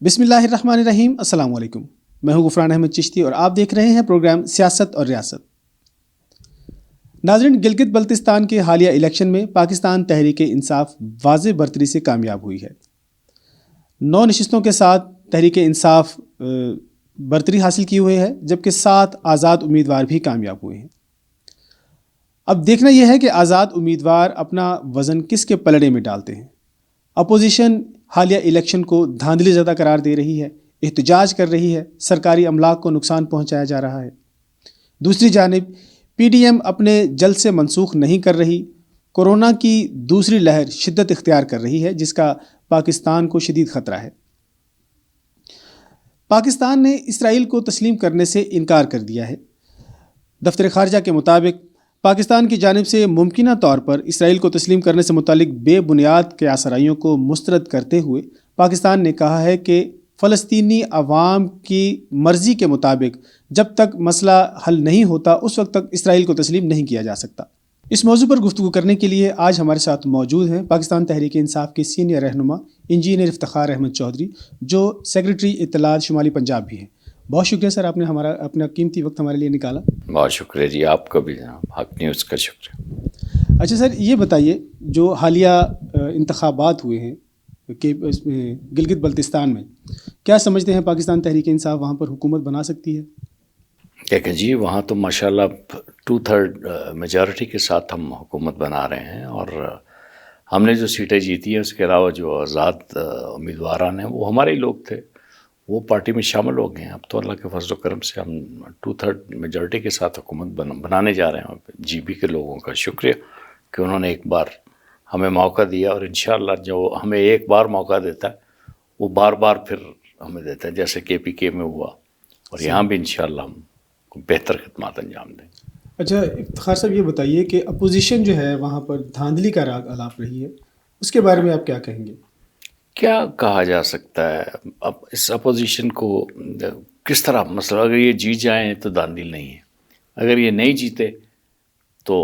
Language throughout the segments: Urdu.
بسم اللہ الرحمن الرحیم. السلام علیکم. میں ہوں غفران احمد چشتی اور آپ دیکھ رہے ہیں پروگرام سیاست اور ریاست. ناظرین، گلگت بلتستان کے حالیہ الیکشن میں پاکستان تحریک انصاف واضح برتری سے کامیاب ہوئی ہے. 9 نشستوں کے ساتھ تحریک انصاف برتری حاصل کی ہوئی ہے، جبکہ 7 آزاد امیدوار بھی کامیاب ہوئے ہیں. اب دیکھنا یہ ہے کہ آزاد امیدوار اپنا وزن کس کے پلڑے میں ڈالتے ہیں. اپوزیشن حالیہ الیکشن کو دھاندلی زدہ قرار دے رہی ہے، احتجاج کر رہی ہے، سرکاری املاک کو نقصان پہنچایا جا رہا ہے. دوسری جانب پی ڈی ایم اپنے جلد سے منسوخ نہیں کر رہی. کورونا کی دوسری لہر شدت اختیار کر رہی ہے، جس کا پاکستان کو شدید خطرہ ہے. پاکستان نے اسرائیل کو تسلیم کرنے سے انکار کر دیا ہے. دفتر خارجہ کے مطابق پاکستان کی جانب سے ممکنہ طور پر اسرائیل کو تسلیم کرنے سے متعلق بے بنیاد قیاس آرائیوں کو مسترد کرتے ہوئے پاکستان نے کہا ہے کہ فلسطینی عوام کی مرضی کے مطابق جب تک مسئلہ حل نہیں ہوتا اس وقت تک اسرائیل کو تسلیم نہیں کیا جا سکتا. اس موضوع پر گفتگو کرنے کے لیے آج ہمارے ساتھ موجود ہیں پاکستان تحریک انصاف کے سینئر رہنما انجینئر افتخار احمد چودھری، جو سیکریٹری اطلاعات شمالی پنجاب بھی ہیں. بہت شکریہ سر، آپ نے اپنا قیمتی وقت ہمارے لیے نکالا. بہت شکریہ جی، آپ کا بھی حق نیوز کا شکریہ. اچھا سر، یہ بتائیے جو حالیہ انتخابات ہوئے ہیں کہ گلگت بلتستان میں، کیا سمجھتے ہیں پاکستان تحریک انصاف وہاں پر حکومت بنا سکتی ہے؟ دیکھیں جی، وہاں تو ماشاءاللہ 2/3 میجارٹی کے ساتھ ہم حکومت بنا رہے ہیں، اور ہم نے جو سیٹیں جیتی ہیں اس کے علاوہ جو آزاد امیدواران ہیں وہ ہمارے ہی لوگ تھے، وہ پارٹی میں شامل ہو گئے ہیں. اب تو اللہ کے فضل و کرم سے ہم 2/3 میجارٹی کے ساتھ حکومت بنانے جا رہے ہیں. جی بی کے لوگوں کا شکریہ کہ انہوں نے ایک بار ہمیں موقع دیا، اور انشاءاللہ جو ہمیں ایک بار موقع دیتا ہے وہ بار بار پھر ہمیں دیتا ہے، جیسے KPK میں ہوا، اور یہاں بھی انشاءاللہ ہم بہتر خدمات انجام دیں. اچھا افتخار صاحب، یہ بتائیے کہ اپوزیشن جو ہے وہاں پر دھاندلی کا راگ الاپ رہی ہے، اس کے بارے میں آپ کیا کہیں گے؟ کیا کہا جا سکتا ہے اب اس اپوزیشن کو کس طرح؟ مثلا اگر یہ جیت جائیں تو دھاندلی نہیں ہے، اگر یہ نہیں جیتے تو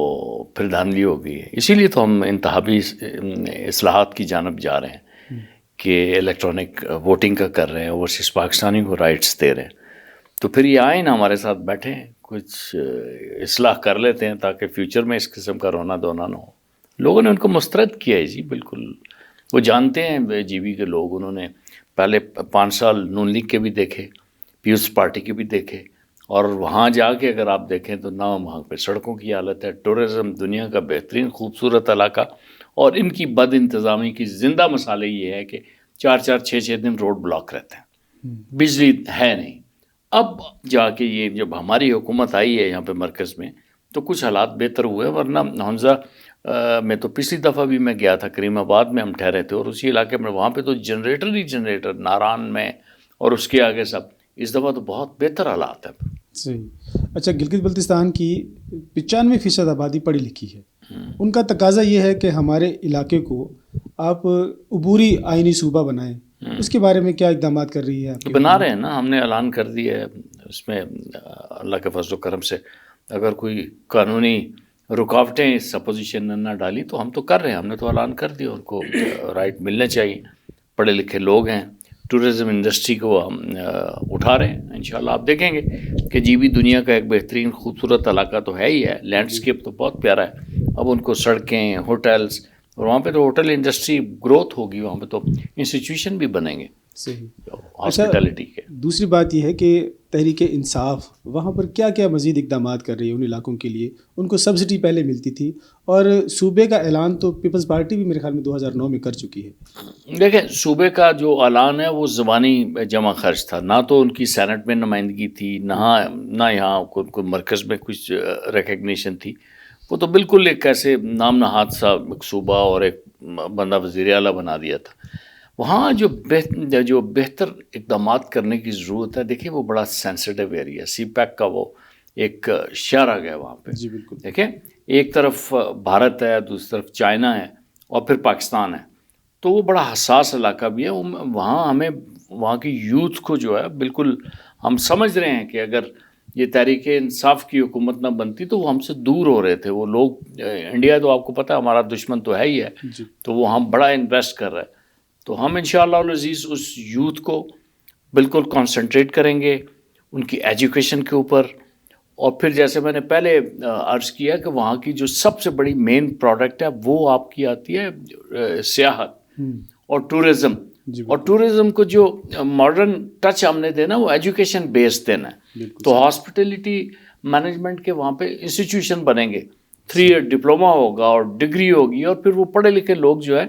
پھر دھاندلی ہو گئی ہے. اسی لیے تو ہم انتخابی اصلاحات کی جانب جا رہے ہیں کہ الیکٹرانک ووٹنگ کا کر رہے ہیں، اوورسیز پاکستانی کو رائٹس دے رہے ہیں. تو پھر یہ آئیں نا ہمارے ساتھ بیٹھیں، کچھ اصلاح کر لیتے ہیں تاکہ فیوچر میں اس قسم کا رونا دھونا نہ ہو. لوگوں نے ان کو مسترد کیا ہے جی، بالکل وہ جانتے ہیں جی بی کے لوگ. انہوں نے پہلے 5 سال نون لیگ کے بھی دیکھے، پیپلز پارٹی کے بھی دیکھے، اور وہاں جا کے اگر آپ دیکھیں تو نہ وہاں پہ سڑکوں کی حالت ہے. ٹورزم دنیا کا بہترین خوبصورت علاقہ، اور ان کی بد انتظامی کی زندہ مثالیں یہ ہے کہ 4-4 6-6 دن روڈ بلاک رہتے ہیں، بجلی ہے نہیں. اب جا کے یہ جب ہماری حکومت آئی ہے یہاں پہ مرکز میں تو کچھ حالات بہتر ہوئے، ورنہ حمزہ میں تو پچھلی دفعہ بھی میں گیا تھا، کریم آباد میں ہم ٹھہرے تھے، اور اسی علاقے میں وہاں پہ تو جنریٹر ہی جنریٹر ناران میں، اور اس کے آگے سب. اس دفعہ تو بہت بہتر حالات ہیں. صحیح. اچھا، گلگت بلتستان کی 95% آبادی پڑھی لکھی ہے. ان کا تقاضا یہ ہے کہ ہمارے علاقے کو آپ عبوری آئینی صوبہ بنائیں. اس کے بارے میں کیا اقدامات کر رہی ہے آپ؟ بنا رہے ہیں نا، ہم نے اعلان کر دیا ہے. اس میں اللہ کے فضل و کرم سے اگر کوئی قانونی رکاوٹیں اس اپوزیشن نے نہ ڈالی تو ہم تو کر رہے ہیں. ہم نے تو اعلان کر دیا، ان کو رائٹ ملنے چاہیے. پڑھے لکھے لوگ ہیں، ٹورزم انڈسٹری کو ہم اٹھا رہے ہیں. انشاءاللہ آپ دیکھیں گے کہ جی بھی دنیا کا ایک بہترین خوبصورت علاقہ تو ہے ہی ہے، لینڈسکیپ تو بہت پیارا ہے. اب ان کو سڑکیں، ہوٹلز، اور وہاں پہ تو ہوٹل انڈسٹری گروتھ ہوگی، وہاں پہ تو انسٹیٹیوشن بھی بنیں گے. صحیح. ہاسپٹیلٹی کے. دوسری بات یہ ہے کہ تحریک انصاف وہاں پر کیا کیا مزید اقدامات کر رہی ہے ان علاقوں کے لیے؟ ان کو سبسڈی پہلے ملتی تھی، اور صوبے کا اعلان تو پیپلز پارٹی بھی میرے خیال میں 2009 میں کر چکی ہے. دیکھیں، صوبے کا جو اعلان ہے وہ زبانی جمع خرچ تھا، نہ تو ان کی سینٹ میں نمائندگی تھی، نہ یہاں کوئی مرکز میں کچھ ریکگنیشن تھی. وہ تو بالکل ایک ایسے نام نہاد سا ایک صوبہ اور ایک بندہ وزیر اعلیٰ بنا دیا تھا. وہاں جو بہتر اقدامات کرنے کی ضرورت ہے. دیکھیں وہ بڑا سینسٹیو ایریا، سی پیک کا وہ ایک شہر آ گیا وہاں پہ. جی بالکل. دیکھیں ایک طرف بھارت ہے، دوسری طرف چائنا ہے، اور پھر پاکستان ہے. تو وہ بڑا حساس علاقہ بھی ہے. وہاں ہمیں وہاں کی یوتھ کو جو ہے بالکل ہم سمجھ رہے ہیں کہ اگر یہ تحریک انصاف کی حکومت نہ بنتی تو وہ ہم سے دور ہو رہے تھے وہ لوگ. انڈیا تو آپ کو پتہ ہے ہمارا دشمن تو ہے ہی ہے، تو وہ ہم بڑا انویسٹ کر رہے ہیں. تو ہم انشاءاللہ العزیز اس یوتھ کو بالکل کانسنٹریٹ کریں گے ان کی ایجوکیشن کے اوپر. اور پھر جیسے میں نے پہلے عرض کیا کہ وہاں کی جو سب سے بڑی مین پروڈکٹ ہے وہ آپ کی آتی ہے سیاحت اور ٹورزم. اور ٹورزم کو جو ماڈرن ٹچ ہم نے دینا وہ ایجوکیشن بیس دینا ہے. تو ہاسپٹیلٹی مینجمنٹ کے وہاں پہ انسٹیٹیوشن بنیں گے, 3 ایئر ڈپلوما ہوگا اور ڈگری ہوگی, اور پھر وہ پڑھے لکھے لوگ جو ہے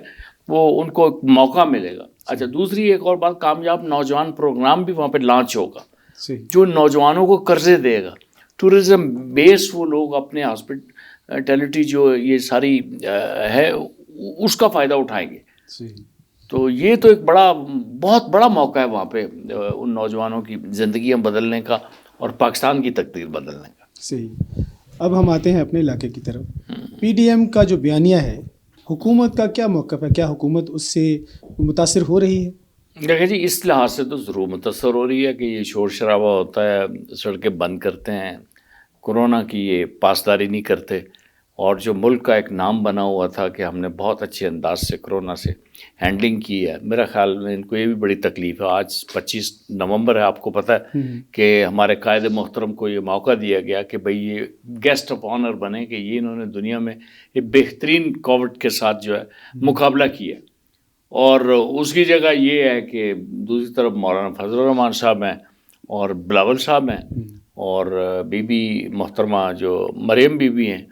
وہ ان کو ایک موقع ملے گا. اچھا, دوسری ایک اور بات, کامیاب نوجوان پروگرام بھی وہاں پہ لانچ ہوگا جو نوجوانوں کو قرضے دے گا. ٹورزم بیس وہ لوگ اپنے ہاسپٹیلٹی جو یہ ساری ہے اس کا فائدہ اٹھائیں گے. تو یہ تو ایک بہت بڑا موقع ہے وہاں پہ ان نوجوانوں کی زندگیاں بدلنے کا اور پاکستان کی تقدیر بدلنے کا. صحیح. اب ہم آتے ہیں اپنے علاقے کی طرف. پی ڈی ایم کا جو بیانیہ ہے, حکومت کا کیا موقف ہے؟ کیا حکومت اس سے متاثر ہو رہی ہے؟ دیکھیں جی, اس لحاظ سے تو ضرور متاثر ہو رہی ہے کہ یہ شور شرابہ ہوتا ہے, سڑکیں بند کرتے ہیں, کورونا کی یہ پاسداری نہیں کرتے, اور جو ملک کا ایک نام بنا ہوا تھا کہ ہم نے بہت اچھے انداز سے کورونا سے ہینڈلنگ کی ہے. میرا خیال میں ان کو یہ بھی بڑی تکلیف ہے. آج 25 نومبر ہے, آپ کو پتہ ہے کہ ہمارے قائد محترم کو یہ موقع دیا گیا کہ بھئی یہ گیسٹ آف آنر بنے, کہ یہ انہوں نے دنیا میں یہ بہترین کووڈ کے ساتھ جو ہے مقابلہ کیا. اور اس کی جگہ یہ ہے کہ دوسری طرف مولانا فضل الرحمان صاحب ہیں اور بلاول صاحب ہیں اور بی بی محترمہ جو مریم بی بی ہیں,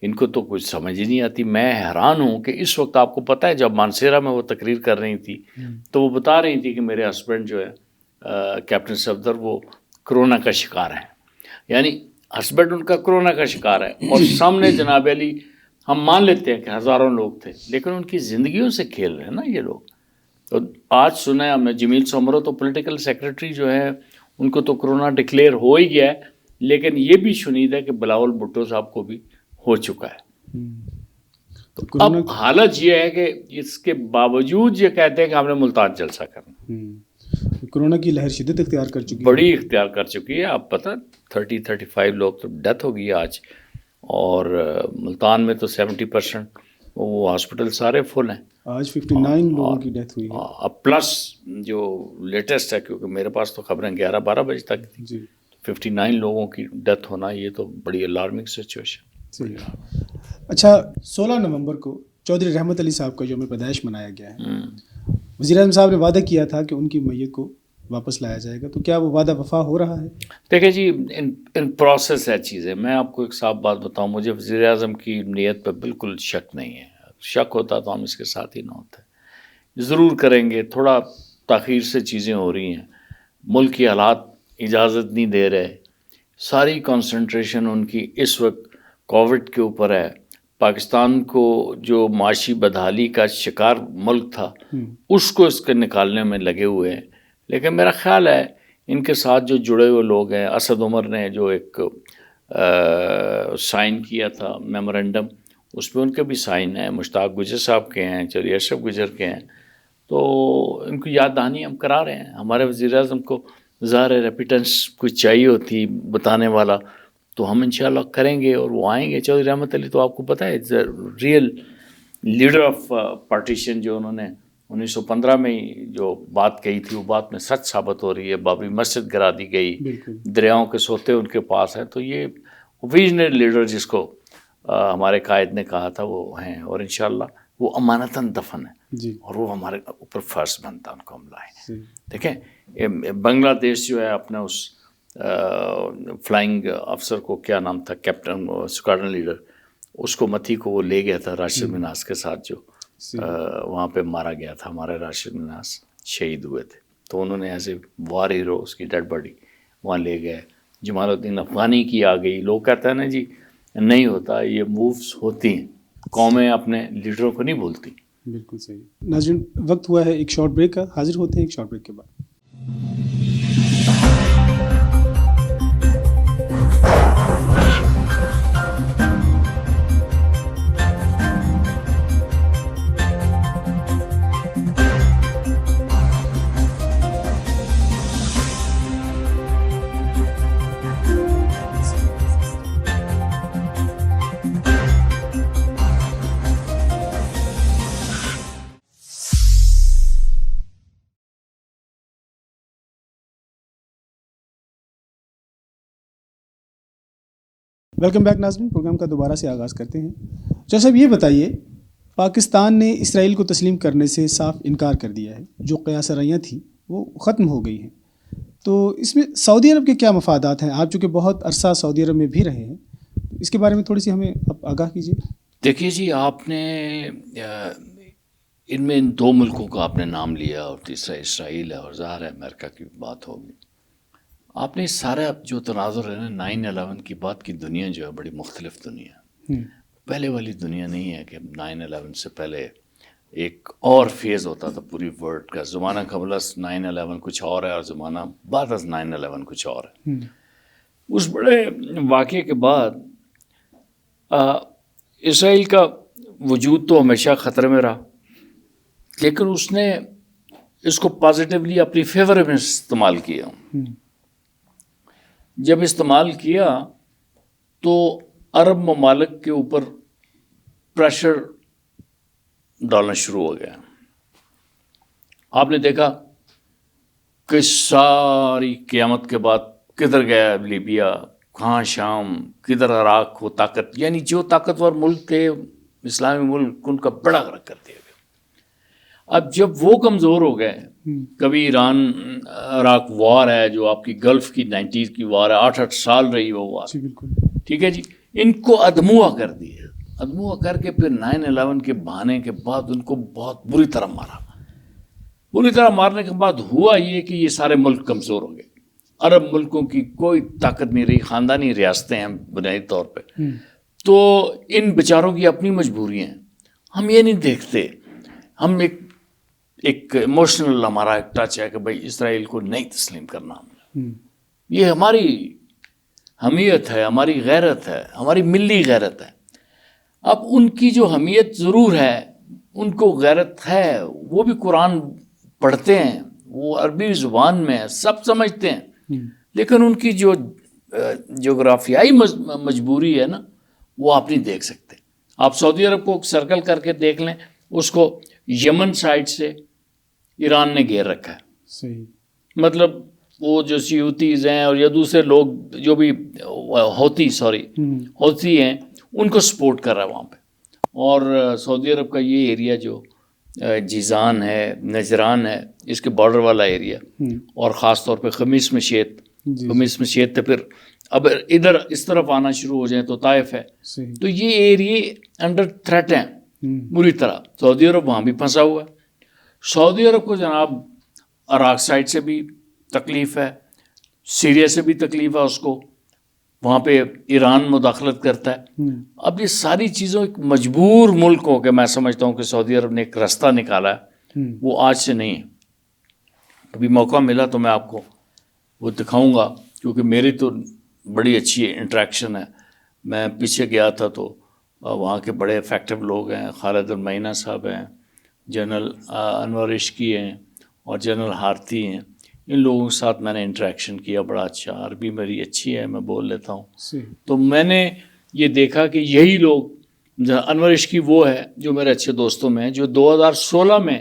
ان کو تو کچھ سمجھ ہی نہیں آتی. میں حیران ہوں کہ اس وقت آپ کو پتہ ہے جب مانسیرا میں وہ تقریر کر رہی تھی تو وہ بتا رہی تھی کہ میرے ہسبینڈ جو ہے کیپٹن صفدر وہ کرونا کا شکار ہیں. یعنی ہسبینڈ ان کا کرونا کا شکار ہے, اور سامنے جناب علی ہم مان لیتے ہیں کہ ہزاروں لوگ تھے, لیکن ان کی زندگیوں سے کھیل رہے ہیں نا یہ لوگ. تو آج سنا ہے ہم نے جمیل سومرو تو پولیٹیکل سیکریٹری جو ہے ان کو تو کرونا ڈکلیئر ہو ہی گیا ہے, لیکن یہ بھی شنید ہے کہ بلاول بھٹو صاحب کو بھی ہو چکا ہے. اب حالت یہ ہے کہ اس کے باوجود یہ کہتے ہیں کہ ہم نے ملتان جلسہ کرنا. کرونا کی لہر شدت اختیار کر چکی ہے, بڑی اختیار کر چکی ہے. آپ پتہ 35 لوگ تو ڈیتھ ہو گئی ہے آج, اور ملتان میں تو 70% وہ ہاسپٹل سارے فل ہیں. آج 59 لوگوں کی ڈیتھ ہوئی ہے. اب پلس جو لیٹسٹ ہے, کیونکہ میرے پاس تو خبریں 11-12 بجے تک تھی, 59 لوگوں کی ڈیتھ ہونا یہ تو بڑی الارمنگ سچویشن. اچھا, 16 نومبر کو چودھری رحمت علی صاحب کا یوم پیدائش منایا گیا ہے. وزیر اعظم صاحب نے وعدہ کیا تھا کہ ان کی میت کو واپس لایا جائے گا, تو کیا وہ وعدہ وفا ہو رہا ہے؟ دیکھیں جی, ان پروسیس ہے چیزیں. میں آپ کو ایک صاف بات بتاؤں, مجھے وزیر اعظم کی نیت پہ بالکل شک نہیں ہے. شک ہوتا تو ہم اس کے ساتھ ہی نہ ہوتے. ضرور کریں گے, تھوڑا تاخیر سے چیزیں ہو رہی ہیں, ملک کی حالات اجازت نہیں دے رہے. ساری کنسنٹریشن ان کی اس وقت کووڈ کے اوپر ہے. پاکستان کو جو معاشی بدحالی کا شکار ملک تھا اس کو اس کے نکالنے میں لگے ہوئے ہیں. لیکن میرا خیال ہے ان کے ساتھ جو جڑے ہوئے لوگ ہیں, اسد عمر نے جو ایک سائن کیا تھا میمورنڈم, اس پہ ان کے بھی سائن ہیں, مشتاق گجر صاحب کے ہیں, چودھری اشرف گجر کے ہیں. تو ان کو یاد دہانی ہم کرا رہے ہیں. ہمارے وزیر اعظم کو ظاہر ریپیٹنس کچھ چاہیے ہوتی بتانے والا, تو ہم انشاءاللہ کریں گے اور وہ آئیں گے. چودھری رحمت علی تو آپ کو پتہ ہے ریئل لیڈر آف پارٹیشن, جو انہوں نے 1915 میں جو بات کہی تھی وہ بات میں سچ ثابت ہو رہی ہے. بابری مسجد گرا دی گئی, دریاؤں کے سوتے ان کے پاس ہیں. تو یہ ویژنری لیڈر جس کو ہمارے قائد نے کہا تھا وہ ہیں, اور انشاءاللہ وہ امانتاً دفن ہے, اور وہ ہمارے اوپر فرض بنتا ان کو ہم لائیں. دیکھیں بنگلہ دیش جو ہے اپنا اس فلائنگ افسر کو کیا نام تھا, کیپٹن اسکواڈرن لیڈر, اس کو متھی کو وہ لے گیا تھا راشد مناس کے ساتھ, جو وہاں پہ مارا گیا تھا. ہمارے راشد مناس شہید ہوئے تھے, تو انہوں نے ایز اے وار ہیرو اس کی ڈیڈ باڈی وہاں لے گئے. جمال الدین افغانی کی آ گئی. لوگ کہتے ہیں نا جی نہیں ہوتا, یہ مووز ہوتی ہیں, قومیں اپنے لیڈروں کو نہیں بھولتی. بالکل صحیح. ناظرین, وقت ہوا ہے ایک شارٹ بریک کا, حاضر ہوتے ہیں ایک شارٹ بریک کے بعد. ویلکم بیک ناظرین، پروگرام کا دوبارہ سے آغاز کرتے ہیں۔ چودھری صاحب یہ بتائیے، پاکستان نے اسرائیل کو تسلیم کرنے سے صاف انکار کر دیا ہے، جو قیاس رائیاں تھیں وہ ختم ہو گئی ہیں، تو اس میں سعودی عرب کے کیا مفادات ہیں؟ آپ چونکہ بہت عرصہ سعودی عرب میں بھی رہے ہیں، تو اس کے بارے میں تھوڑی سی ہمیں آگاہ کیجیے۔ دیکھیے جی، آپ نے ان میں ان دو ملکوں کا آپ نے نام لیا اور تیسرا اسرائیل ہے، اور ظاہر ہے امریکہ کی بات ہوگی۔ آپ نے سارا جو تناظر ہے نا 9/11 کی بات کی، دنیا جو ہے بڑی مختلف دنیا ہے، پہلے والی دنیا نہیں ہے کہ 9/11 سے پہلے ایک اور فیز ہوتا تھا پوری ورلڈ کا۔ زمانہ قبل از 9/11 کچھ اور ہے، اور زمانہ بعد از 9/11 کچھ اور ہے۔ اس بڑے واقعے کے بعد اسرائیل کا وجود تو ہمیشہ خطرے میں رہا، لیکن اس نے اس کو پازیٹیولی اپنی فیور میں استعمال کیا۔ جب استعمال کیا تو عرب ممالک کے اوپر پریشر ڈالنا شروع ہو گیا۔ آپ نے دیکھا کہ ساری قیامت کے بعد کدھر گیا لیبیا، کہاں شام، کدھر عراق، وہ طاقت، یعنی جو طاقتور ملک تھے اسلامی ملک، ان کا بڑا غرق کر دیا گیا۔ اب جب وہ کمزور ہو گئے، کبھی ایران عراق وار ہے جو آپ کی گلف کی 90s کی وار ہے، 8 سال رہی وہ وار، ٹھیک ہے جی، ان کو ادموا کر دیا۔ ادموا کر کے پھر 9/11 کے بہانے کے بعد ان کو بہت بری طرح مارا۔ بری طرح مارنے کے بعد ہوا یہ کہ یہ سارے ملک کمزور ہو گئے، عرب ملکوں کی کوئی طاقت نہیں رہی، خاندانی ریاستیں ہیں بنیادی طور پہ۔ تو ان بیچاروں کی اپنی مجبوریاں ہیں، ہم یہ نہیں دیکھتے، ہم ایک ایموشنل ہمارا ایک ٹچ ہے کہ بھائی اسرائیل کو نہیں تسلیم کرنا ہم نے۔ یہ ہماری حمیت ہے، ہماری غیرت ہے، ہماری ملی غیرت ہے۔ اب ان کی جو حمیت ضرور ہے، ان کو غیرت ہے، وہ بھی قرآن پڑھتے ہیں، وہ عربی زبان میں سب سمجھتے ہیں، لیکن ان کی جو جغرافیائی مجبوری ہے نا، وہ آپ نہیں دیکھ سکتے۔ آپ سعودی عرب کو سرکل کر کے دیکھ لیں، اس کو یمن سائڈ سے ایران نے گھیر رکھا ہے۔ صحیح، مطلب وہ جو سیوتیز ہیں اور یا دوسرے لوگ جو بھی ہوتی ہیں، ان کو سپورٹ کر رہا ہے وہاں پہ۔ اور سعودی عرب کا یہ ایریا جو جیزان ہے، نجران ہے، اس کے بارڈر والا ایریا، اور خاص طور پہ خمیس مشیت تو پھر اب ادھر اس طرف آنا شروع ہو جائیں تو طائف ہے، تو یہ ایریے انڈر تھریٹ ہیں بری طرح۔ سعودی عرب وہاں بھی پھنسا ہوا ہے۔ سعودی عرب کو جناب عراق سائڈ سے بھی تکلیف ہے، سیریا سے بھی تکلیف ہے، اس کو وہاں پہ ایران مداخلت کرتا ہے۔ اب یہ ساری چیزوں ایک مجبور ملک ہو کے میں سمجھتا ہوں کہ سعودی عرب نے ایک راستہ نکالا ہے، وہ آج سے نہیں ہے۔ کبھی موقع ملا تو میں آپ کو وہ دکھاؤں گا، کیونکہ میری تو بڑی اچھی انٹریکشن ہے۔ میں پیچھے گیا تھا تو وہاں کے بڑے افیکٹو لوگ ہیں، خالد المعینہ صاحب ہیں، جنرل انور عشقی ہیں، اور جنرل ہارتی ہیں۔ ان لوگوں کے ساتھ میں نے انٹریکشن کیا، بڑا اچھا، عربی میری اچھی ہے، میں بول لیتا ہوں۔ تو میں نے یہ دیکھا کہ یہی لوگ، انور عشقی وہ ہے جو میرے اچھے دوستوں میں ہیں، جو 2016 میں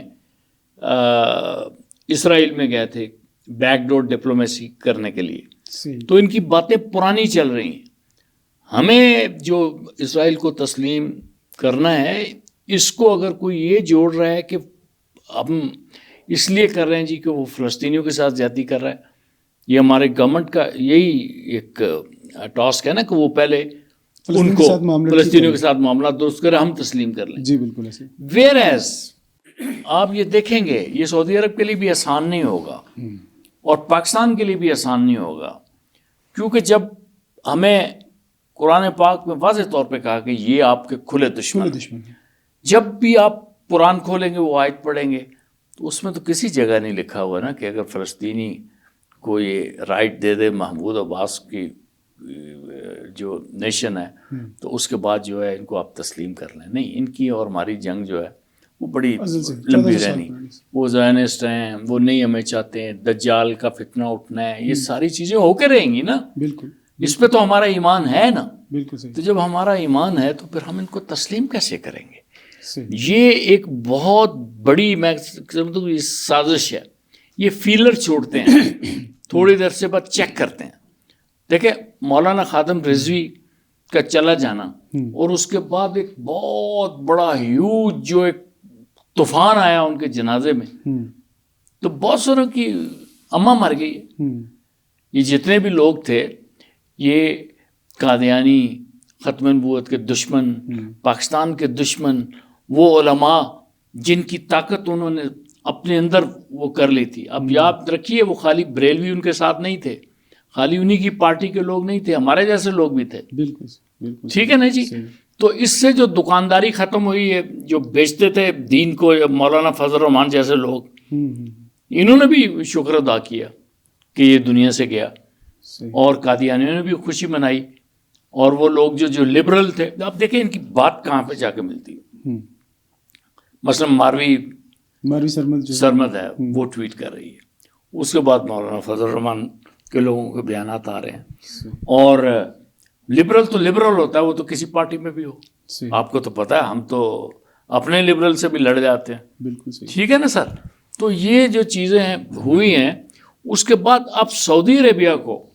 اسرائیل میں گئے تھے بیک ڈور ڈپلومیسی کرنے کے لیے۔ تو ان کی باتیں پرانی چل رہی ہیں۔ ہمیں جو اسرائیل کو تسلیم کرنا ہے، اس کو اگر کوئی یہ جوڑ رہا ہے کہ ہم اس لیے کر رہے ہیں جی کہ وہ فلسطینیوں کے ساتھ زیادتی کر رہا ہے، یہ ہمارے گورنمنٹ کا یہی ایک ٹاسک ہے نا کہ وہ پہلے ان کو فلسطینیوں کے ساتھ معاملات درست کرے، ہم تسلیم کر لیں۔ جی بالکل ایسے۔ ویئر ایز آپ یہ دیکھیں گے، یہ سعودی عرب کے لیے بھی آسان نہیں ہوگا، اور پاکستان کے لیے بھی آسان نہیں ہوگا، کیونکہ جب ہمیں قرآن پاک میں واضح طور پہ کہا کہ یہ آپ کے کھلے دشمن ہیں، جب بھی آپ قرآن کھولیں گے، وہ آیت پڑھیں گے، تو اس میں تو کسی جگہ نہیں لکھا ہوا نا کہ اگر فلسطینی کو یہ رائٹ دے دے محمود عباس کی جو نیشن ہے، تو اس کے بعد جو ہے ان کو آپ تسلیم کر لیں۔ نہیں، ان کی اور ہماری جنگ جو ہے وہ بڑی لمبی رہنی، وہ زائنسٹ ہیں، وہ نہیں ہمیں چاہتے ہیں، دجال کا فتنہ اٹھنا ہے، یہ ساری چیزیں ہو کے رہیں گی نا، بالکل، اس پہ تو ہمارا ایمان ہے نا، بالکل صحیح۔ تو جب ہمارا ایمان ہے تو پھر ہم ان کو تسلیم کیسے کریں گے؟ یہ ایک بہت بڑی، میں سمجھتا ہوں یہ سازش ہے۔ یہ فیلر چھوڑتے ہیں، تھوڑی دیر سے بعد چیک کرتے ہیں۔ دیکھیں مولانا خادم رضوی کا چلا جانا اور اس کے بعد ایک بہت بڑا ہیوج جو ایک طوفان آیا ان کے جنازے میں، تو بہت ساروں کی اماں مر گئی ہے. یہ جتنے بھی لوگ تھے یہ قادیانی، ختم نبوت کے دشمن، پاکستان کے دشمن، وہ علماء جن کی طاقت انہوں نے اپنے اندر وہ کر لی تھی. اب یاد رکھیے وہ خالی بریلوی ان کے ساتھ نہیں تھے، خالی انہی کی پارٹی کے لوگ نہیں تھے، ہمارے جیسے لوگ بھی تھے. بالکل ٹھیک ہے نا جی. تو اس سے جو دکانداری ختم ہوئی ہے، جو بیچتے تھے دین کو، مولانا فضل الرحمان جیسے لوگ، انہوں نے بھی شکر ادا کیا کہ یہ دنیا سے گیا، اور قادیانیوں نے بھی خوشی منائی. اور وہ لوگ جو لبرل تھے، اب دیکھیں ان کی بات کہاں پہ جا کے ملتی ہے. مثلا ماروی سرمد ہے، وہ ٹویٹ کر رہی ہے، اس کے بعد مولانا فضل الرحمان کے لوگوں کے بیانات آ رہے ہیں. اور لبرل تو لبرل ہوتا ہے، وہ تو کسی پارٹی میں بھی ہو. آپ کو تو پتا ہے ہم تو اپنے لبرل سے بھی لڑ جاتے ہیں. بالکل ٹھیک ہے نا سر. تو یہ جو چیزیں ہوئی ہیں، اس کے بعد آپ سعودی عربیہ کو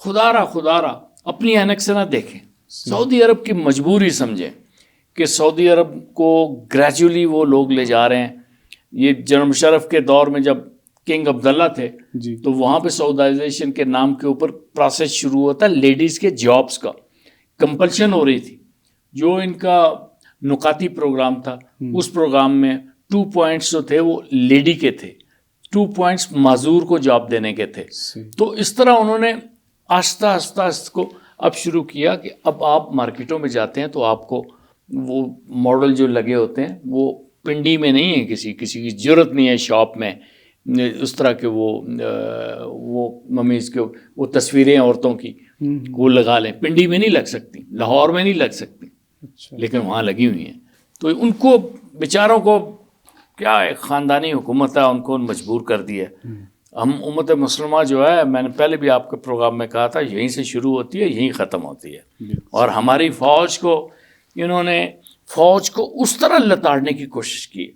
خدا را اپنی اینک سے نہ دیکھیں، سعودی عرب کی مجبوری سمجھیں کہ سعودی عرب کو گریجولی وہ لوگ لے جا رہے ہیں. یہ جنرل مشرف کے دور میں جب کنگ عبداللہ تھے تو وہاں پہ سعودائزیشن کے نام کے اوپر پروسیس شروع ہوتا ہے لیڈیز کے جابز کا. کمپلشن ہو رہی تھی. جو ان کا نکاتی پروگرام تھا، اس پروگرام میں 2 پوائنٹس جو تھے وہ لیڈی کے تھے، 2 پوائنٹس معذور کو جاب دینے کے تھے. تو اس طرح انہوں نے آہستہ آہستہ کو اب شروع کیا کہ اب آپ مارکیٹوں میں جاتے ہیں تو آپ کو وہ ماڈل جو لگے ہوتے ہیں وہ پنڈی میں نہیں ہے، کسی کی ضرورت نہیں ہے شاپ میں اس طرح کے وہ ممیز کے وہ تصویریں عورتوں کی وہ لگا لیں. پنڈی میں نہیں لگ سکتی، لاہور میں نہیں لگ سکتی، لیکن وہاں لگی ہوئی ہیں. تو ان کو بیچاروں کو کیا ہے، خاندانی حکومت ہے، ان کو مجبور کر دیا. ہم امت مسلمہ جو ہے، میں نے پہلے بھی آپ کے پروگرام میں کہا تھا، یہیں سے شروع ہوتی ہے یہیں ختم ہوتی ہے. اور ہماری فوج کو انہوں نے اس طرح لتاڑنے کی کوشش کی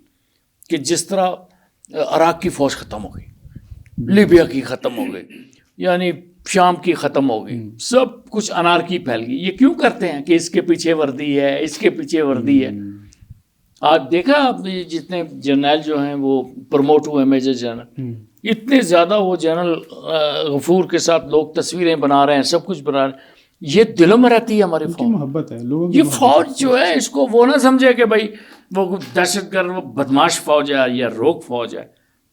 کہ جس طرح عراق کی فوج ختم ہو گئی، لیبیا کی ختم ہو گئی، یعنی شام کی ختم ہو گئی، سب کچھ انارکی پھیل گئی. یہ کیوں کرتے ہیں کہ اس کے پیچھے وردی ہے، اس کے پیچھے وردی ہے. آج دیکھا آپ جتنے جرنیل جو ہیں وہ پروموٹ ہوئے، میجر جنرل، اتنے زیادہ وہ جنرل غفور کے ساتھ لوگ تصویریں بنا رہے ہیں، سب کچھ بنا رہے ہیں. یہ دلوں میں رہتی ہے ہماری فوج، محبت ہے لوگوں کی. یہ فوج جو ہے اس کو وہ نہ سمجھے کہ بھائی وہ دہشت گرد، وہ بدماش فوج ہے یا روک فوج ہے.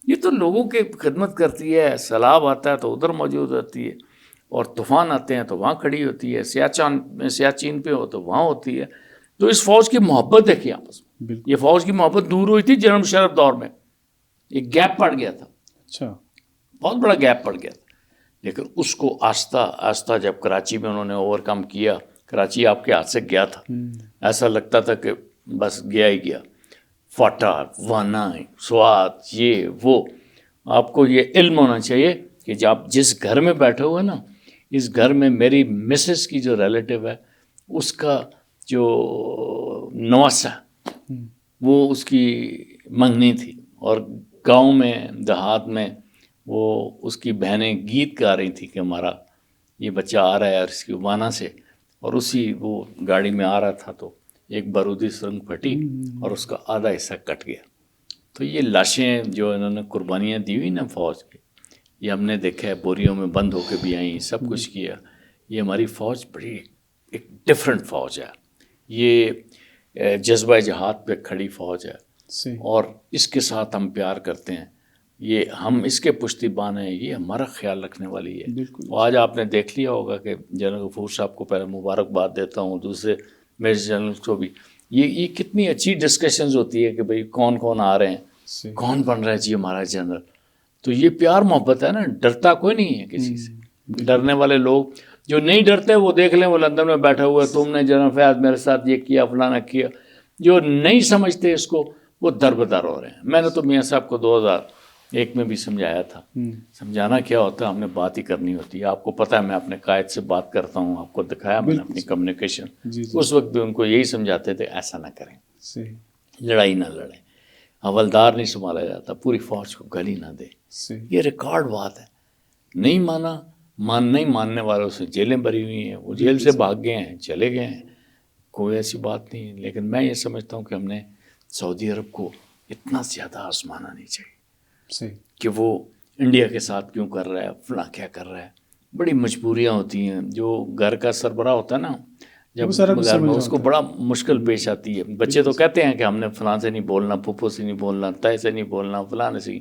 یہ تو لوگوں کی خدمت کرتی ہے. سیلاب آتا ہے تو ادھر موجود ہوتی ہے، اور طوفان آتے ہیں تو وہاں کھڑی ہوتی ہے، سیاچین پہ ہو تو وہاں ہوتی ہے. تو اس فوج کی محبت دیکھیے آپس میں. یہ فوج کی محبت دور ہوئی تھی جنرل مشرف دور میں، ایک گیپ پڑ گیا تھا. اچھا، بہت بڑا گیپ پڑ گیا تھا. لیکن اس کو آہستہ آہستہ جب کراچی میں انہوں نے اوور کم کیا، کراچی آپ کے ہاتھ سے گیا تھا، ایسا لگتا تھا کہ بس گیا ہی گیا. فاٹا، وانا، سوات، یہ وہ. آپ کو یہ علم ہونا چاہیے کہ جب آپ جس گھر میں بیٹھے ہوئے نا، اس گھر میں میری مسز کی جو ریلیٹیو ہے، اس کا جو نواسا وہ اس کی منگنی تھی. اور گاؤں میں، دیہات میں، وہ اس کی بہنیں گیت گا رہی تھی کہ ہمارا یہ بچہ آ رہا ہے اور اس کی وانا سے. اور اسی وہ گاڑی میں آ رہا تھا تو ایک بارودی سرنگ پھٹی اور اس کا آدھا حصہ کٹ گیا. تو یہ لاشیں جو انہوں نے قربانیاں دی ہوئی نا فوج کی، یہ ہم نے دیکھا ہے، بوریوں میں بند ہو کے بھی آئیں، سب کچھ کیا. یہ ہماری فوج بڑی ایک ڈفرینٹ فوج ہے. یہ جذبہ جہاد پہ کھڑی فوج ہے، اور اس کے ساتھ ہم پیار کرتے ہیں. یہ ہم اس کے پشتیبان ہیں، یہ ہمارا خیال رکھنے والی ہے. آج آپ نے دیکھ لیا ہوگا کہ جنرل غفور صاحب کو پہلے مبارکباد دیتا ہوں، دوسرے میجر جنرل کو بھی. یہ کتنی اچھی ڈسکشنز ہوتی ہے کہ بھئی کون کون آ رہے ہیں، کون بن رہا ہے جی ہمارا جنرل. تو یہ پیار محبت ہے نا، ڈرتا کوئی نہیں ہے کسی سے. ڈرنے والے لوگ جو نہیں ڈرتے وہ دیکھ لیں، وہ لندن میں بیٹھا ہوا ہے، تم نے جنرل فیاض میرے ساتھ یہ کیا، فلانا کیا. جو نہیں سمجھتے اس کو وہ دربدر ہو رہے ہیں. میں نے تو میاں صاحب کو 2001 میں بھی سمجھایا تھا. سمجھانا کیا ہوتا ہے، ہم نے بات ہی کرنی ہوتی ہے. آپ کو پتہ ہے میں اپنے قائد سے بات کرتا ہوں، آپ کو دکھایا میں نے اپنی کمیونیکیشن. اس وقت بھی ان کو یہی سمجھاتے تھے ایسا نہ کریں، لڑائی نہ لڑیں، حوالدار نہیں سنبھالا جاتا، پوری فوج کو گالی نہ دے. یہ ریکارڈ بات ہے. نہیں مانا نہیں ماننے والوں سے جیلیں بھری ہوئی ہیں، وہ جیل سے بھاگ گئے ہیں، چلے گئے ہیں، کوئی ایسی بات نہیں ہے. لیکن میں یہ سمجھتا ہوں کہ ہم نے سعودی عرب کو اتنا زیادہ آزمانا نہیں چاہیے صحیح. کہ وہ انڈیا کے ساتھ کیوں کر رہا ہے، فلاں کیا کر رہا ہے. بڑی مجبوریاں ہوتی ہیں. جو گھر کا سربراہ ہوتا ہے نا، جب وہ سارا کچھ گھر سمجھ میں رہا اس کو ہوتا ہے. بڑا مشکل پیش آتی ہے. بچے تو کہتے ہیں کہ ہم نے فلاں سے نہیں بولنا، پھپھو سے نہیں بولنا، تائے سے نہیں بولنا، فلاں سے.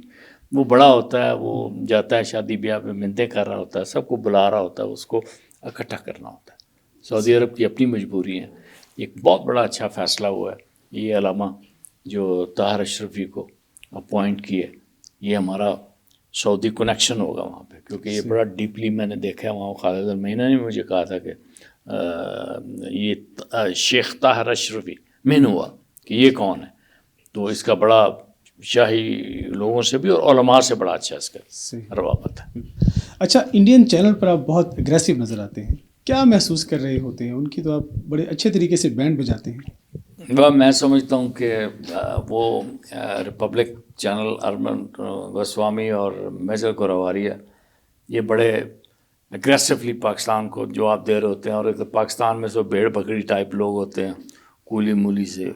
وہ بڑا ہوتا ہے، وہ جاتا ہے شادی بیاہ پہ منتیں کر رہا ہوتا ہے، سب کو بلا رہا ہوتا ہے، اس کو اکٹھا کرنا ہوتا ہے. سعودی عرب کی اپنی مجبوری ہے. ایک بہت بڑا اچھا فیصلہ ہوا ہے یہ علامہ جو طاہر اشرفی کو اپوائنٹ کیے. یہ ہمارا سعودی کنیکشن ہوگا وہاں پہ، کیونکہ یہ بڑا ڈیپلی میں نے دیکھا ہے وہاں. خالد المینہ نے مجھے کہا تھا کہ یہ شیخ طاہر اشرفی مین ہوا کہ یہ کون ہے، تو اس کا بڑا شاہی لوگوں سے بھی اور علماء سے بڑا اچھا اس کا روابط ہے. اچھا، انڈین چینل پر آپ بہت اگریسو نظر آتے ہیں، کیا محسوس کر رہے ہوتے ہیں؟ ان کی تو آپ بڑے اچھے طریقے سے بینڈ بجاتے ہیں. میں سمجھتا ہوں کہ وہ ریپبلک چینل، ارمن گوسوامی اور میجر گوراواریہ، یہ بڑے اگریسولی پاکستان کو جواب دے رہے ہوتے ہیں. اور پاکستان میں سو بھیڑ بکری ٹائپ لوگ ہوتے ہیں، کولی مولی سے،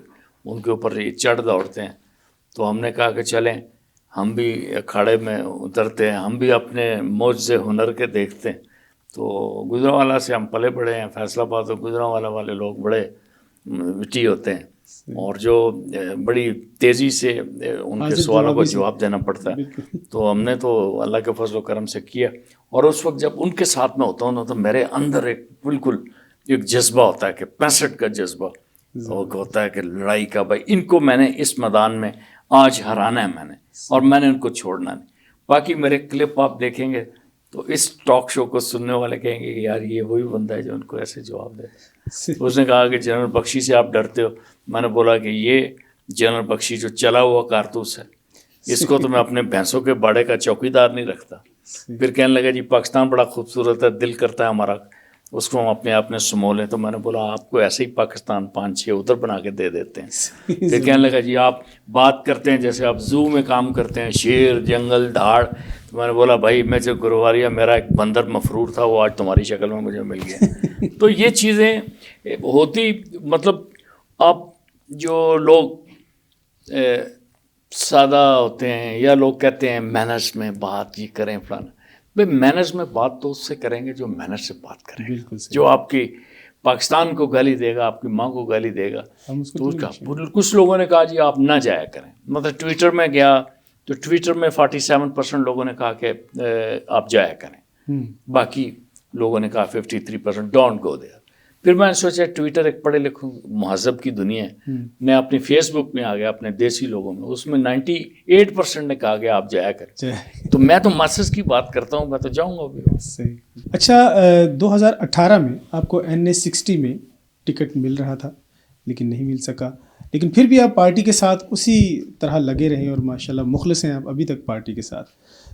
ان کے اوپر یہ چڑھ دوڑتے ہیں. تو ہم نے کہا کہ چلیں ہم بھی اکھاڑے میں اترتے ہیں، ہم بھی اپنے معجزے ہنر کے دیکھتے ہیں. تو گجرانوالہ سے ہم پلے بڑے ہیں، فیصل آباد اور گجرانوالہ والے لوگ بڑے وٹی ہوتے ہیں، اور جو بڑی تیزی سے ان کے سوالوں کو جواب دینا پڑتا ہے. تو ہم نے تو اللہ کے فضل و کرم سے کیا. اور اس وقت جب ان کے ساتھ میں ہوتا ہوں نا، تو میرے اندر ایک بالکل ایک جذبہ ہوتا ہے کہ 65 کا جذبہ ہوتا ہے کہ لڑائی کا، بھائی ان کو میں نے اس میدان میں آج ہرانا ہے میں نے، اور میں نے ان کو چھوڑنا نہیں. باقی میرے کلپ آپ دیکھیں گے تو اس ٹاک شو کو سننے والے کہیں گے کہ یار یہ وہی بندہ ہے جو ان کو ایسے جواب دے. اس نے کہا کہ جنرل بخشی سے آپ ڈرتے ہو. میں نے بولا کہ یہ جنرل بخشی جو چلا ہوا کارتوس ہے، اس کو تو میں اپنے بھینسوں کے باڑے کا چوکیدار نہیں رکھتا. پھر کہنے لگا جی پاکستان بڑا خوبصورت ہے، دل کرتا ہے ہمارا اس کو ہم اپنے آپ نے سمو لیں. تو میں نے بولا آپ کو ایسے ہی پاکستان 5-6 ادھر بنا کے دے دیتے ہیں. پھر کہنے لگا جی آپ بات کرتے ہیں جیسے آپ زو میں کام کرتے ہیں، شیر، جنگل، دھاڑ. تو میں نے بولا بھائی میں جو گروواریہ میرا ایک بندر مفرور تھا، وہ آج تمہاری شکل میں مجھے مل گیا. تو یہ چیزیں ہوتی، مطلب آپ جو لوگ سادہ ہوتے ہیں یا لوگ کہتے ہیں مینرز میں بات یہ کریں فلانا، بھائی مینرز میں بات تو اس سے کریں گے جو مینرز سے بات کریں گے. جو آپ کی پاکستان کو گالی دے گا، آپ کی ماں کو گالی دے گا، تو اس کا کچھ لوگوں نے کہا جی آپ نہ جایا کریں. مطلب ٹویٹر میں گیا تو ٹویٹر میں 47% لوگوں نے کہا کہ آپ جایا کریں، باقی لوگوں نے کہا 53% ڈونٹ گو دیئر. پھر میں نے سوچا ٹویٹر ایک پڑھے لکھوں مہذب کی دنیا ہے. میں اپنی فیس بک میں آ گیا اپنے دیسی لوگوں میں، اس میں 98% نے کہا کہ آپ جایا کریں. تو میں تو مسز کی بات کرتا ہوں، میں تو جاؤں گا ابھی. صحیح. اچھا، 2018 میں آپ کو NA60 میں ٹکٹ مل رہا تھا لیکن نہیں مل سکا، لیکن پھر بھی آپ پارٹی کے ساتھ اسی طرح لگے رہے اور ماشاءاللہ مخلص ہیں آپ ابھی تک پارٹی کے ساتھ.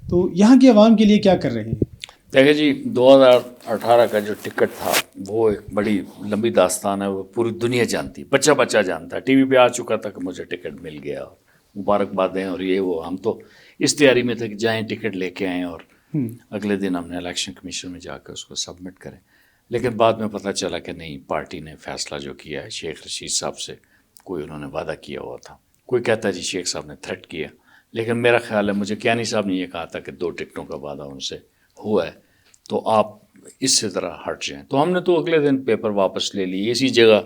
تو یہاں کی عوام کے لیے کیا کر رہے ہیں؟ دیکھیں جی 2018 کا جو ٹکٹ تھا وہ ایک بڑی لمبی داستان ہے، وہ پوری دنیا جانتی، بچہ بچہ جانتا ہے. ٹی وی پہ آ چکا تھا کہ مجھے ٹکٹ مل گیا، مبارکبادیں اور یہ وہ. ہم تو اس تیاری میں تھے کہ جائیں ٹکٹ لے کے آئیں اور اگلے دن ہم نے الیکشن کمیشن میں جا کے اس کو سبمٹ کریں. لیکن بعد میں پتہ چلا کہ نہیں، پارٹی نے فیصلہ جو کیا ہے شیخ رشید صاحب سے کوئی انہوں نے وعدہ کیا ہوا تھا. کوئی کہتا ہے جی شیخ صاحب نے تھریٹ کیا، لیکن میرا خیال ہے مجھے کیانی صاحب نے یہ کہا تھا کہ 2 ٹکٹوں کا وعدہ ان سے ہوا ہے، تو آپ اس سے ذرا ہٹ جائیں. تو ہم نے تو اگلے دن پیپر واپس لے لی. اسی جگہ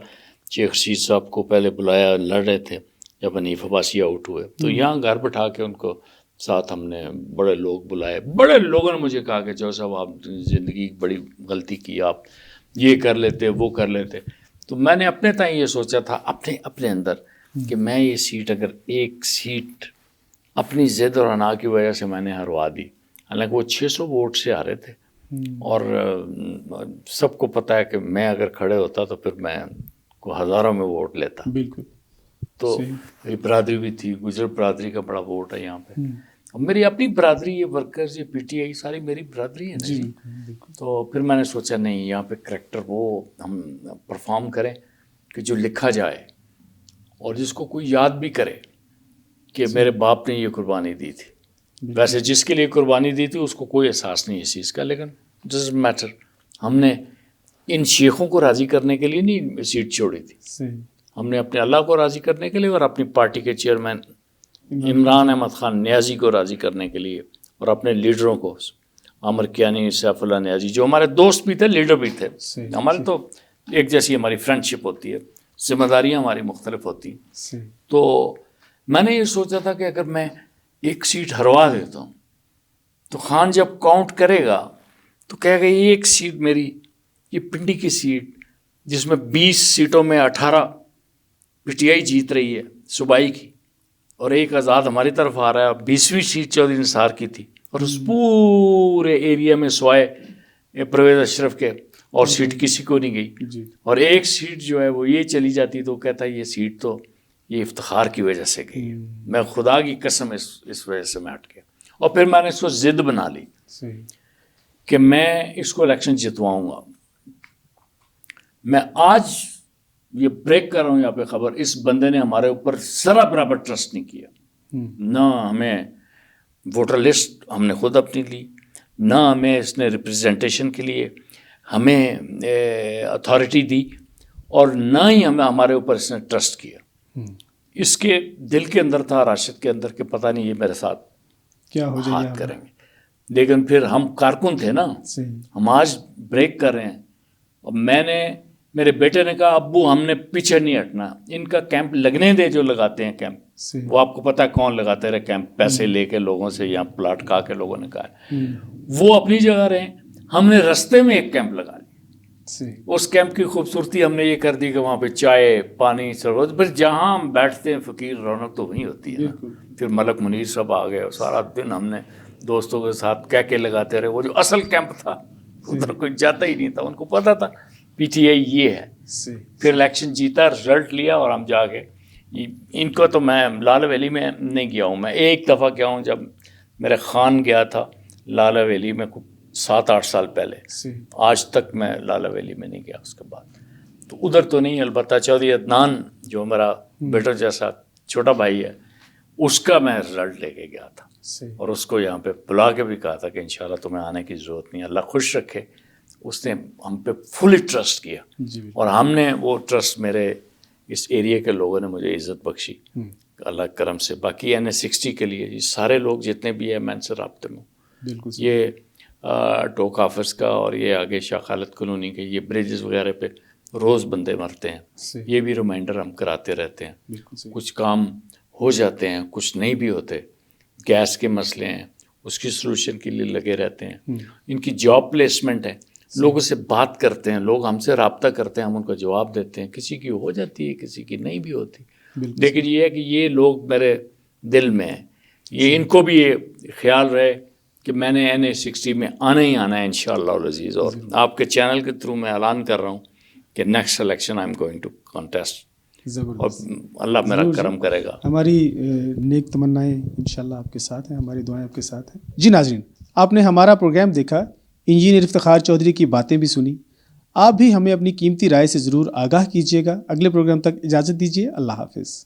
شیخ رشید صاحب کو پہلے بلایا، لڑ رہے تھے جب حنیف عباسی آؤٹ ہوئے، تو یہاں گھر بٹھا کے ان کو ساتھ ہم نے بڑے لوگ بلائے. بڑے لوگوں نے مجھے کہا کہ جو صاحب آپ زندگی کی بڑی غلطی کی، آپ یہ کر لیتے وہ کر لیتے. تو میں نے اپنے تائیں یہ سوچا تھا اپنے اندر کہ میں یہ سیٹ، اگر ایک سیٹ اپنی ضد اور انا کی وجہ سے میں نے ہروا دی، حالانکہ وہ 600 ووٹ سے ہارے تھے، اور سب کو پتہ ہے کہ میں اگر کھڑے ہوتا تو پھر میں کو ہزاروں میں ووٹ لیتا. بالکل. تو میری برادری بھی تھی، گجر برادری کا بڑا ووٹ ہے یہاں پہ، اور میری اپنی برادری، یہ ورکرز، یہ PTI ساری میری برادری ہے نا جی. تو پھر میں نے سوچا نہیں، یہاں پہ کریکٹر وہ ہم پرفارم کریں کہ جو لکھا جائے اور جس کو کوئی یاد بھی کرے کہ میرے باپ نے یہ قربانی دی تھی. ویسے جس کے لیے قربانی دی تھی اس کو کوئی احساس نہیں اس چیز کا، لیکن ڈزنٹ میٹر. ہم نے ان شیخوں کو راضی کرنے کے لیے نہیں سیٹ چھوڑی تھی. ہم نے اپنے اللہ کو راضی کرنے کے لیے اور اپنی پارٹی کے چیئرمین عمران احمد خان نیازی کو راضی کرنے کے لیے اور اپنے لیڈروں کو عامر کیانی, سیف اللہ نیازی, جو ہمارے دوست بھی تھے, لیڈر بھی تھے. ہمارے تو ایک جیسی ہماری فرینڈ شپ ہوتی ہے, ذمہ داریاں ہماری مختلف ہوتی ہیں. تو میں نے یہ سوچا تھا کہ اگر میں ایک سیٹ ہروا دیتا ہوں تو خان جب کاؤنٹ کرے گا تو کہے گا یہ ایک سیٹ میری, یہ پنڈی کی سیٹ جس میں 20 سیٹوں میں 18 پی ٹی آئی جیت رہی ہے صوبائی کی, اور ایک آزاد ہماری طرف آ رہا ہے. 20ویں سیٹ چودھری نثار کی تھی, اور اس پورے ایریا میں سوائے پرویز اشرف کے اور سیٹ کسی کو نہیں گئی. اور ایک سیٹ جو ہے وہ یہ چلی جاتی تو کہتا ہے یہ سیٹ تو یہ افتخار کی وجہ سے گئی. میں خدا کی قسم اس وجہ سے میں ہٹ گیا. اور پھر میں نے اس کو ضد بنا لی کہ میں اس کو الیکشن جتواؤں گا. میں آج یہ بریک کر رہا ہوں یہاں پہ خبر, اس بندے نے ہمارے اوپر ذرا برابر ٹرسٹ نہیں کیا. نہ ہمیں ووٹر لسٹ ہم نے خود اپنی لی, نہ ہمیں اس نے ریپرزنٹیشن کے لیے ہمیں اتھارٹی دی, اور نہ ہی ہمیں ہمارے اوپر اس نے ٹرسٹ کیا. اس کے دل کے اندر تھا, راشد کے اندر, کہ پتہ نہیں یہ میرے ساتھ کیا ہو جائے ہاتھ کریں گے. لیکن پھر ہم کارکن تھے نا, ہم آج بریک کر رہے ہیں. اور میں نے, میرے بیٹے نے کہا ابو ہم نے پیچھے نہیں ہٹنا, ان کا کیمپ لگنے دے, جو لگاتے ہیں کیمپ, وہ آپ کو پتہ ہے کون لگاتے رہے کیمپ, پیسے لے کے لوگوں سے یا پلاٹ کھا کے لوگوں نے کہا, وہ اپنی جگہ رہے. ہم نے رستے میں ایک کیمپ لگا لیا. اس کیمپ کی خوبصورتی ہم نے یہ کر دی کہ وہاں پہ چائے پانی سروت, پھر جہاں ہم بیٹھتے ہیں فقیر رونق تو وہیں ہوتی ہے نا. پھر ملک منیر صاحب آ گئے, اور سارا دن ہم نے دوستوں کے ساتھ کہہ کے لگاتے رہے. وہ جو اصل کیمپ تھا ادھر کوئی جاتا ہی نہیں تھا, ان کو پتا تھا پی ٹی آئی یہ ہے. پھر الیکشن جیتا, رزلٹ لیا, اور ہم جا کے ان کو, تو میں لال ویلی میں نہیں گیا ہوں, میں ایک دفعہ گیا ہوں جب میرے خان گیا تھا لال ویلی میں 7-8 سال پہلے. آج تک میں لال ویلی میں نہیں گیا اس کے بعد. تو ادھر تو نہیں, البتہ چودھری عدنان جو میرا بیٹا جیسا چھوٹا بھائی ہے, اس کا میں رزلٹ لے کے گیا تھا, اور اس کو یہاں پہ بلا کے بھی کہا تھا کہ انشاءاللہ تمہیں آنے کی ضرورت نہیں, اللہ خوش رکھے. اس نے ہم پہ فلی ٹرسٹ کیا, اور ہم نے وہ ٹرسٹ, میرے اس ایریا کے لوگوں نے مجھے عزت بخشی اللہ کرم سے. باقی NS60 کے لیے یہ سارے لوگ جتنے بھی ہیں میں ان سے رابطے میں ہوں. یہ ٹوک آفس کا اور یہ آگے شاہ خالد کالونی کے یہ بریجز وغیرہ پہ روز بندے مرتے ہیں, یہ بھی ریمائنڈر ہم کراتے رہتے ہیں. کچھ کام ہو جاتے ہیں, کچھ نہیں بھی ہوتے. گیس کے مسئلے ہیں, اس کی سلوشن کے لیے لگے رہتے ہیں. ان کی جاب پلیسمنٹ ہے, لوگوں سے بات کرتے ہیں, لوگ ہم سے رابطہ کرتے ہیں, ہم ان کا جواب دیتے ہیں. کسی کی ہو جاتی ہے, کسی کی نہیں بھی ہوتی. لیکن یہ ہے کہ یہ لوگ میرے دل میں ہیں. یہ ان کو بھی یہ خیال رہے کہ میں نے NS60 میں آنا ہی آنا ہے انشاءاللہ العزیز. اور آپ کے چینل کے تھرو میں اعلان کر رہا ہوں کہ next election I am going to contest, اور اللہ میرا کرم کرے گا. ہماری نیک تمنائیں انشاءاللہ آپ کے ساتھ ہیں, ہماری دعائیں آپ کے ساتھ ہیں. جی ناظرین, آپ نے ہمارا پروگرام دیکھا, انجینئر افتخار چودھری کی باتیں بھی سنی. آپ بھی ہمیں اپنی قیمتی رائے سے ضرور آگاہ کیجیے گا. اگلے پروگرام تک اجازت دیجیے. اللہ حافظ.